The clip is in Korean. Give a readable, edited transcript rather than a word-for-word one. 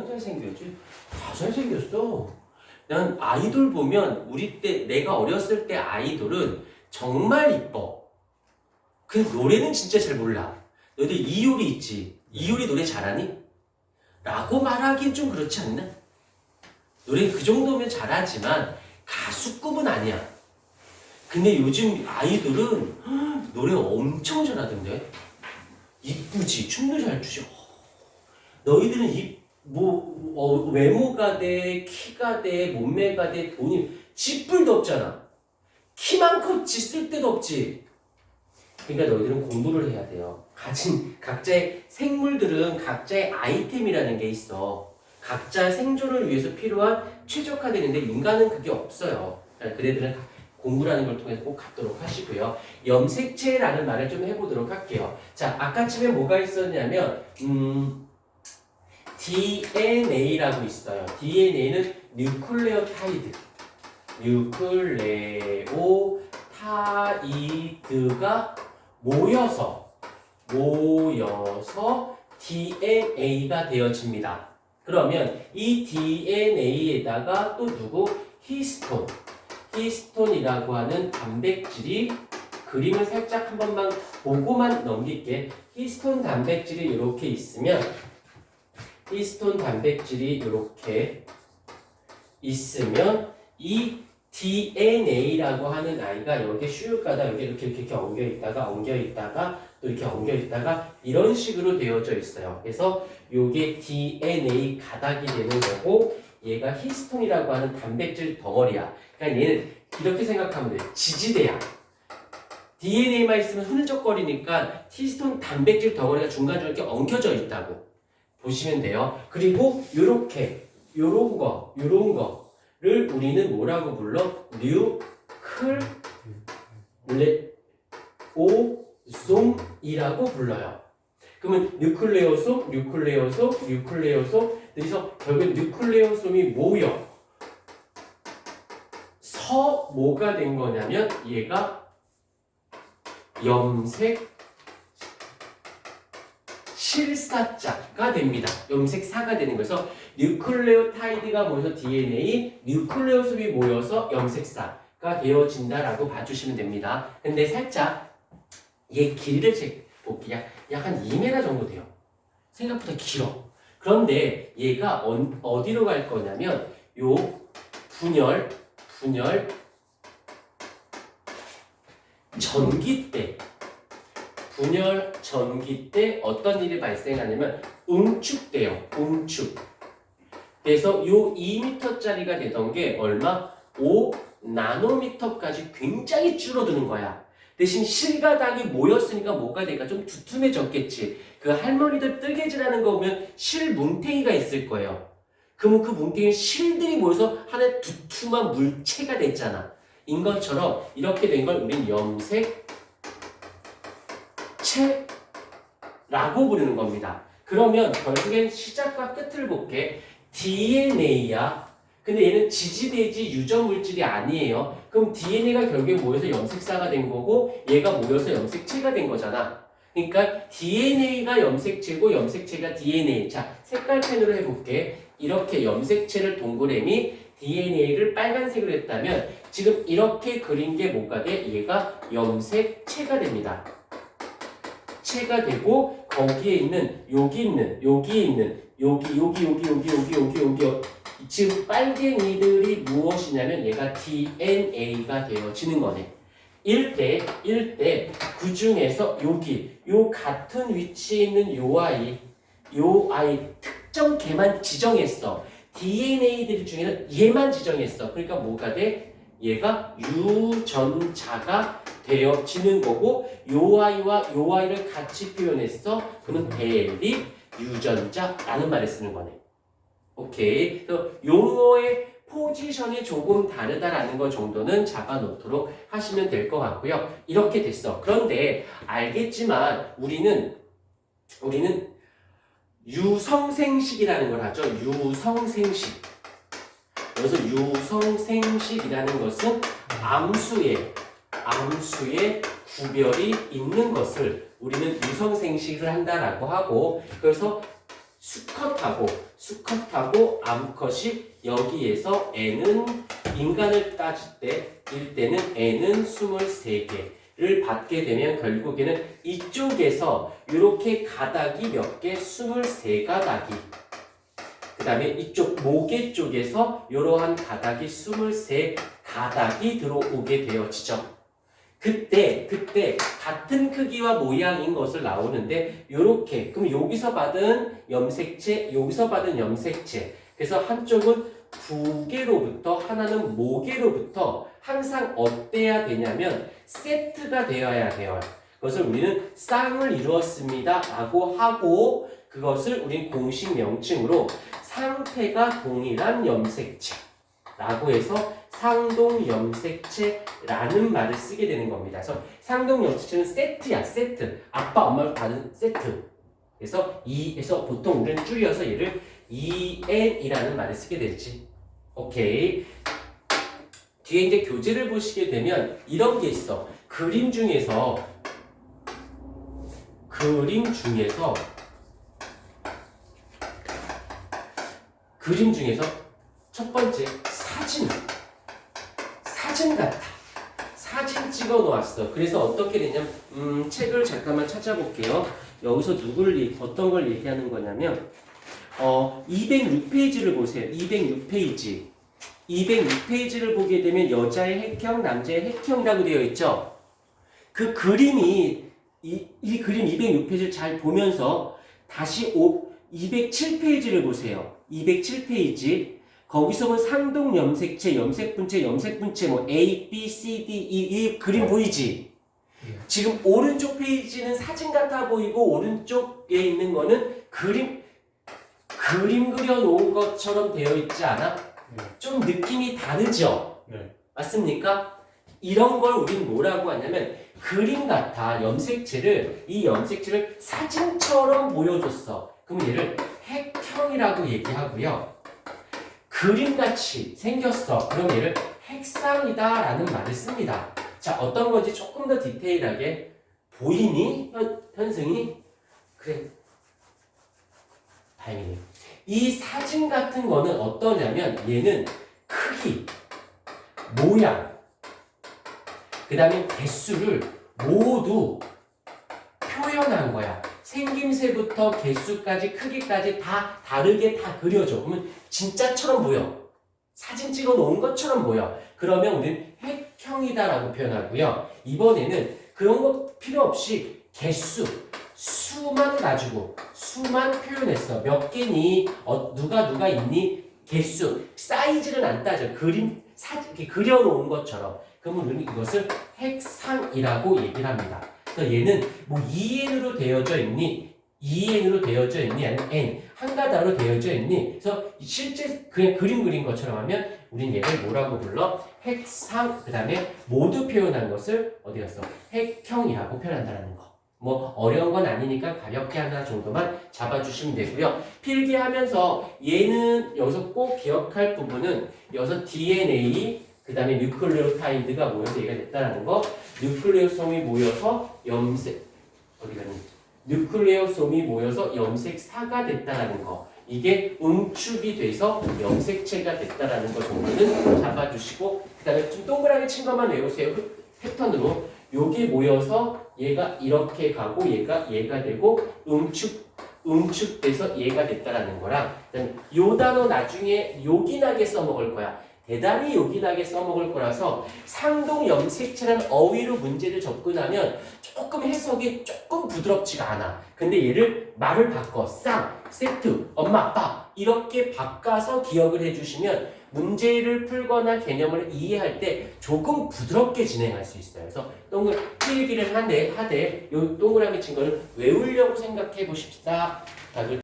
잘생겼지? 다 잘생겼어. 난 아이돌 보면 우리 때 내가 어렸을 때 아이돌은 정말 이뻐. 그 노래는 진짜 잘 몰라. 너희들 이효리 있지? 이효리 노래 잘하니? 라고 말하기엔 좀 그렇지 않나? 노래 그 정도면 잘하지만 가수급은 아니야. 근데 요즘 아이돌은 노래 엄청 잘하던데? 이쁘지? 춤도 잘 추지? 너희들은 외모가 돼, 키가 돼, 몸매가 돼, 돈이 쥐뿔도 없잖아. 키만 컸지 쓸데도 없지. 그러니까 너희들은 공부를 해야 돼요. 각자의 생물들은 각자의 아이템이라는 게 있어. 각자 생존을 위해서 필요한 최적화되는데 인간은 그게 없어요. 그래들은 공부라는 걸 통해서 꼭 갖도록 하시고요. 염색체라는 말을 좀 해보도록 할게요. 자, 아까쯤에 뭐가 있었냐면 DNA라고 있어요. DNA는 뉴클레오타이드. 뉴클레오타이드가 모여서 DNA가 되어집니다. 그러면 이 DNA에다가 또 누구? 히스톤이라고 하는 단백질이 그림을 살짝 한 번만 보고만 넘길게. 히스톤 단백질이 이렇게 있으면 이 DNA라고 하는 아이가 여기 슉 가다 여기 이렇게 엉겨 있다가 또 이렇게 엉겨 있다가 이런 식으로 되어져 있어요. 그래서 요게 DNA 가닥이 되는 거고 얘가 히스톤이라고 하는 단백질 덩어리야. 그러니까 얘는 이렇게 생각하면 돼. 지지대야. DNA만 있으면 흐느적거리니까 히스톤 단백질 덩어리가 중간중간 이렇게 엉켜져 있다고 보시면 돼요. 그리고 요런 거를 우리는 뭐라고 불러? 뉴클레오솜이라고 불러요. 그러면 뉴클레오솜 그래서 결국 뉴클레오솜이 모여 뭐가 된 거냐면 얘가 염색 실사자가 됩니다. 염색사가 되는 거에서 뉴클레오타이드가 모여서 DNA, 뉴클레오솜이 모여서 염색사가 되어진다라고 봐주시면 됩니다. 근데 살짝 얘 길이를 볼게요. 약 한 2m 정도 돼요. 생각보다 길어. 그런데 얘가 어디로 갈 거냐면 요 분열 전기 때 어떤 일이 발생하냐면 응축돼요. 그래서 요 2m짜리가 되던 게 얼마? 5나노미터까지 굉장히 줄어드는 거야. 대신 실가닥이 모였으니까 뭐가 될까? 좀 두툼해졌겠지. 그 할머니들 뜨개질하는 거 보면 실 뭉탱이가 있을 거예요. 그러면 그 뭉탱이 실들이 모여서 하나의 두툼한 물체가 됐잖아. 인 것처럼 이렇게 된 걸 우린 염색체라고 부르는 겁니다. 그러면 결국엔 시작과 끝을 볼게. DNA야. 근데 얘는 지지대지 유전물질이 아니에요. 그럼 DNA가 결국에 모여서 염색사가 된 거고 얘가 모여서 염색체가 된 거잖아. 그러니까 DNA가 염색체고 염색체가 DNA. 자, 색깔펜으로 해볼게. 이렇게 염색체를 동그라미 DNA를 빨간색으로 했다면 지금 이렇게 그린 게 뭐가 돼? 얘가 염색체가 됩니다. 체가 되고 거기에 있는 여기 지금 빨갱이들이 무엇이냐면 얘가 DNA가 되어지는 거네. 일대 그 중에서 요 같은 위치에 있는 요 아이 특정 걔만 지정했어. DNA들 중에는 얘만 지정했어. 그러니까 뭐가 돼? 얘가 유전자가 되어지는 거고 요 아이와 요 아이를 같이 표현했어. 그러면 대립 유전자라는 말을 쓰는 거네. 오케이. 그래서 용어의 포지션이 조금 다르다라는 것 정도는 잡아놓도록 하시면 될 것 같고요. 이렇게 됐어. 그런데 알겠지만 우리는 유성생식이라는 걸 하죠. 유성생식. 그래서 유성생식이라는 것은 암수의 구별이 있는 것을 우리는 유성생식을 한다라고 하고, 그래서 수컷하고 암컷이 여기에서 N은 인간을 따질 때 일때는 N은 23개를 받게 되면 결국에는 이쪽에서 이렇게 가닥이 몇 개? 23가닥이 그 다음에 이쪽 모계 쪽에서 이러한 가닥이 23가닥이 들어오게 되어지죠. 그때 같은 크기와 모양인 것을 나오는데 요렇게 그럼 여기서 받은 염색체 여기서 받은 염색체 그래서 한쪽은 부계로부터 하나는 모계로부터 항상 어때야 되냐면 세트가 되어야 돼요. 그것을 우리는 쌍을 이루었습니다 라고 하고 그것을 우린 공식 명칭으로 상태가 동일한 염색체 라고 해서 상동염색체라는 말을 쓰게 되는 겁니다. 그래서 상동염색체는 세트야, 세트. 아빠, 엄마를 받은 세트. 그래서 e에서 보통 우리는 줄여서 얘를 en이라는 말을 쓰게 되지. 오케이. 뒤에 이제 교재를 보시게 되면 이런 게 있어. 그림 중에서 첫 번째 사진 같아. 사진 찍어 놓았어. 그래서 어떻게 되냐면 책을 잠깐만 찾아볼게요. 여기서 어떤 걸 얘기하는 거냐면 206페이지를 보세요. 206페이지. 206페이지를 보게 되면 여자의 핵형, 남자의 핵형이라고 되어 있죠. 그 그림이 이 그림 206페이지를 잘 보면서 다시 207페이지를 보세요. 207페이지. 거기서 본 상동 염색체, 염색분체 뭐 A, B, C, D, 이 그림 보이지? 지금 오른쪽 페이지는 사진 같아 보이고 오른쪽에 있는 거는 그림 그려 놓은 것처럼 되어 있지 않아? 좀 느낌이 다르죠? 맞습니까? 이런 걸 우리는 뭐라고 하냐면 그림 같아 이 염색체를 사진처럼 보여줬어. 그럼 얘를 핵형이라고 얘기하고요. 그림같이 생겼어. 그럼 얘를 핵상이다 라는 말을 씁니다. 자, 어떤 건지 조금 더 디테일하게 보이니? 현승이? 그래. 다행이네. 이 사진 같은 거는 어떠냐면 얘는 크기, 모양, 그 다음에 개수를 모두 표현한 거야. 생김새부터 개수까지 크기까지 다 다르게 다 그려줘. 그러면 진짜처럼 보여. 사진 찍어 놓은 것처럼 보여. 그러면 우리는 핵형이다라고 표현하고요. 이번에는 그런 거 필요 없이 개수, 수만 가지고 수만 표현했어. 몇 개니? 누가 있니? 개수, 사이즈는 안 따져. 사진 이렇게 그려놓은 것처럼. 그러면 우리는 이것을 핵상이라고 얘기를 합니다. 그래서 얘는 뭐 2n으로 되어져 있니? 2n으로 되어져 있니? 아니면 n 한 가닥으로 되어져 있니? 그래서 실제 그냥 그림 그린 것처럼 하면 우린 얘를 뭐라고 불러? 핵상 그 다음에 모두 표현한 것을 어디 갔어? 핵형이라고 표현한다는 거. 뭐 어려운 건 아니니까 가볍게 하나 정도만 잡아주시면 되고요. 필기하면서 얘는 여기서 꼭 기억할 부분은 여기서 DNA 그 다음에 뉴클레오타이드가 모여서 얘가 됐다라는 거. 뉴클레오솜이 모여서 뉴클레오솜이 모여서 염색사가 됐다라는 거. 이게 응축이 돼서 염색체가 됐다라는 거 정도는 잡아주시고 그 다음에 좀 동그라미 친 것만 외우세요. 패턴으로. 요게 모여서 얘가 이렇게 가고 얘가 되고 응축돼서 얘가 됐다라는 거랑 그다음에 요 단어 나중에 요긴하게 써먹을 거야. 대단히 요긴하게 써먹을 거라서 상동 염색체라는 어휘로 문제를 접근하면 조금 해석이 조금 부드럽지가 않아. 근데 얘를 말을 바꿔 쌍, 세트, 엄마, 아빠 이렇게 바꿔서 기억을 해주시면 문제를 풀거나 개념을 이해할 때 조금 부드럽게 진행할 수 있어요. 그래서 필기를 하되 요 동그라미 친 거를 외우려고 생각해 보십시다. 다들